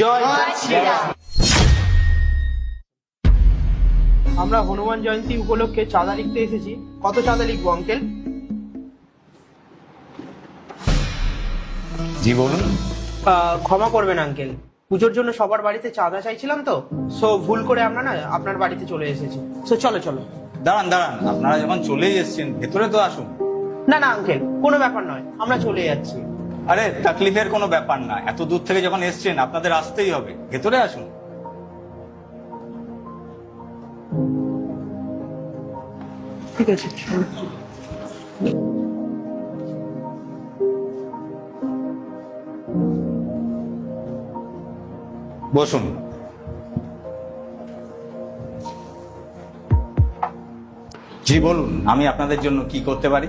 জয় শ্রীরাম। আমরা হনুমান জয়ন্তী উপলক্ষে চাঁদা লিখতে এসেছি। কত চাঁদা লিখবো আঙ্কেল? জি বলুন। ক্ষমা করবেন আঙ্কেল, পুজোর জন্য সবার বাড়িতে চাঁদা চাইছিলাম তো, সো ভুল করে আমরা না আপনার বাড়িতে চলে এসেছি। সো চলো চলো। দাঁড়ান দাঁড়ান, আপনারা যখন চলেই এসেছেন ভেতরে তো আসুন। না না আঙ্কেল, কোনো ব্যাপার নয়, আমরা চলে যাচ্ছি। আরে তাকলিফের কোনো ব্যাপার না, এত দূর থেকে যখন এসেছেন আপনাদের আসতেই হবে, ভেতরে আসুন। ঠিক আছে। বসুন। জি বলুন, আমি আপনাদের জন্য কি করতে পারি?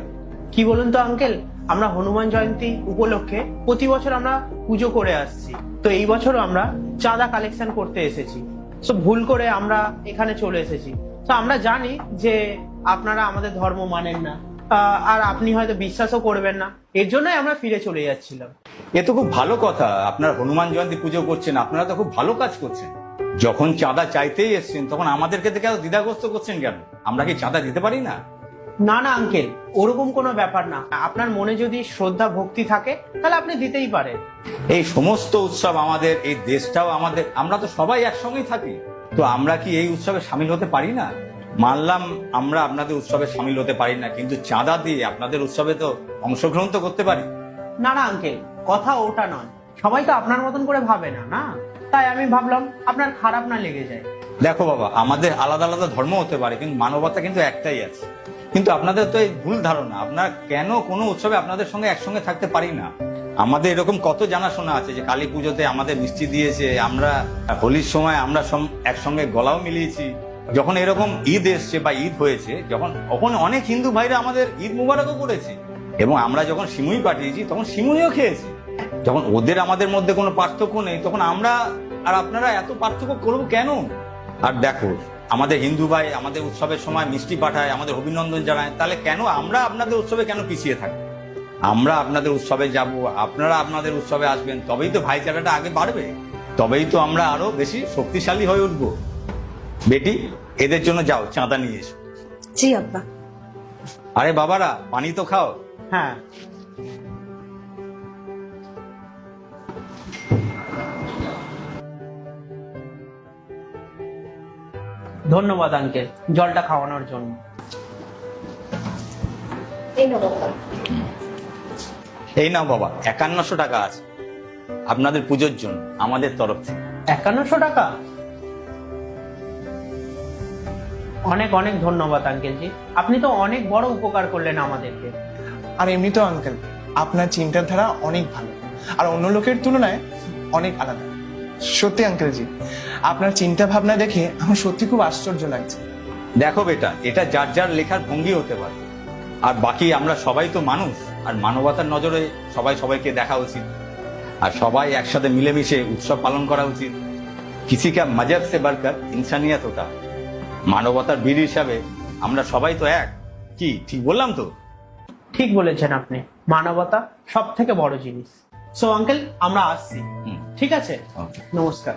কি বলুন তো আঙ্কেল, আমরা হনুমান জয়ন্তী উপলক্ষে প্রতি বছর আমরা পুজো করে আসছি, তো এই বছরও আমরা চাঁদা কালেকশন করতে এসেছি। সো ভুল করে আমরা এখানে চলে এসেছি। তো আমরা জানি যে আপনারা আমাদের ধর্ম মানেন না, আর আপনি হয়তো বিশ্বাসও করবেন না, এর জন্যই আমরা ফিরে চলে যাচ্ছিলাম। এ তো খুব ভালো কথা, আপনারা হনুমান জয়ন্তী পুজো করছেন, আপনারা তো খুব ভালো কাজ করছেন। যখন চাঁদা চাইতেই এসছেন তখন আমাদেরকে দেখে এত দ্বিধাগ্রস্ত করছেন কেন? আমরা কি চাঁদা দিতে পারি না? না না আঙ্কেল, ওরকম কোনো ব্যাপার না। আপনার মনে যদি শ্রদ্ধা ভক্তি থাকে তাহলে আপনি দিতেই পারেন। এই সমস্ত উৎসব আমাদের, এই দেশটাও আমাদের, আমরা তো সবাই একসঙ্গেই থাকি, তো আমরা কি এই উৎসবে সামিল হতে পারি না? মানলাম আমরা আপনাদের উৎসবে সামিল হতে পারি না, কিন্তু চাঁদা দিয়ে আপনাদের উৎসবে তো অংশগ্রহণ তো করতে পারি। না না আঙ্কেল, কথা ওটা নয়, সবাই তো আপনার মতন করে ভাবে না, না তাই আমি ভাবলাম আপনার খারাপ না লেগে যায়। দেখো বাবা, আমাদের আলাদা আলাদা ধর্ম হতে পারে কিন্তু মানবতা কিন্তু একটাই আছে। কিন্তু আপনাদের তো এই ভুল ধারণা, আপনারা কেন কোনো উৎসবে আপনাদের সঙ্গে একসঙ্গে থাকতে পারি না? আমাদের এরকম কত জানাশোনা আছে যে কালী পুজোতে আমাদের মিষ্টি দিয়েছে, আমরা হোলির সময় আমরা একসঙ্গে গলাও মিলিয়েছি। যখন এরকম ঈদ এসছে বা ঈদ হয়েছে যখন, তখন অনেক হিন্দু ভাইরা আমাদের ঈদ মুবারকও করেছে, এবং আমরা যখন সিমুই পাঠিয়েছি তখন সিমুইও খেয়েছি। যখন ওদের আমাদের মধ্যে কোনো পার্থক্য নেই, তখন আমরা আর আপনারা এত পার্থক্য করবো কেন? আর দেখো, আমাদের হিন্দু ভাই আমাদের উৎসবের সময় মিষ্টি পাঠায়, আমাদের অভিনন্দন জানায়, তাহলে কেন আমরা আপনাদের উৎসবে কেন পিছিয়ে থাকবো? আমরা আপনাদের উৎসবে যাব, আপনারা আপনাদের উৎসবে আসবেন, তবেই তো ভাইচারাটা আগে বাড়বে, তবেই তো আমরা আরো বেশি শক্তিশালী হয়ে উঠবো। বেটি, এদের জন্য যাও চাঁদা নিয়ে এসো। জি আব্বা। আরে বাবারা, পানি তো খাও। হ্যাঁ। ধন্যবাদ আঙ্কেল জলটা খাওয়ানোর জন্য। এই নাও বাবা। এই নাও বাবা, 5100 টাকা আছে আপনাদের পুজোর জন্য আমাদের তরফ থেকে। 5100 টাকা? অনেক অনেক ধন্যবাদ আঙ্কেল জি, আপনি তো অনেক বড় উপকার করলেন আমাদেরকে। আর এমনি তো আঙ্কেল আপনার চিন্তাধারা অনেক ভালো, আর অন্য লোকের তুলনায় অনেক আলাদা। সত্যি আঙ্কেল জি, আপনার চিন্তা ভাবনা দেখে আমার সত্যি খুব আশ্চর্য লাগছে। দেখো বেটা, এটা যার যার লেখার ভঙ্গি হতে পারে, আর বাকি আমরা সবাই তো মানুষ, আর মানবতার নজরে সবাই সবাইকে দেখা উচিত, আর সবাই একসাথে মিলেমিশে উৎসব পালন করা উচিত। কিসি কা মজহব সে বড়কর ইনসানিয়ত হোতা। মানবতার বীর হিসাবে আমরা সবাই তো এক। কি ঠিক বললাম তো? ঠিক বলেছেন আপনি, মানবতা সব থেকে বড় জিনিস। সো আঙ্কেল আমরা আসছি। ঠিক আছে, Okay. নমস্কার।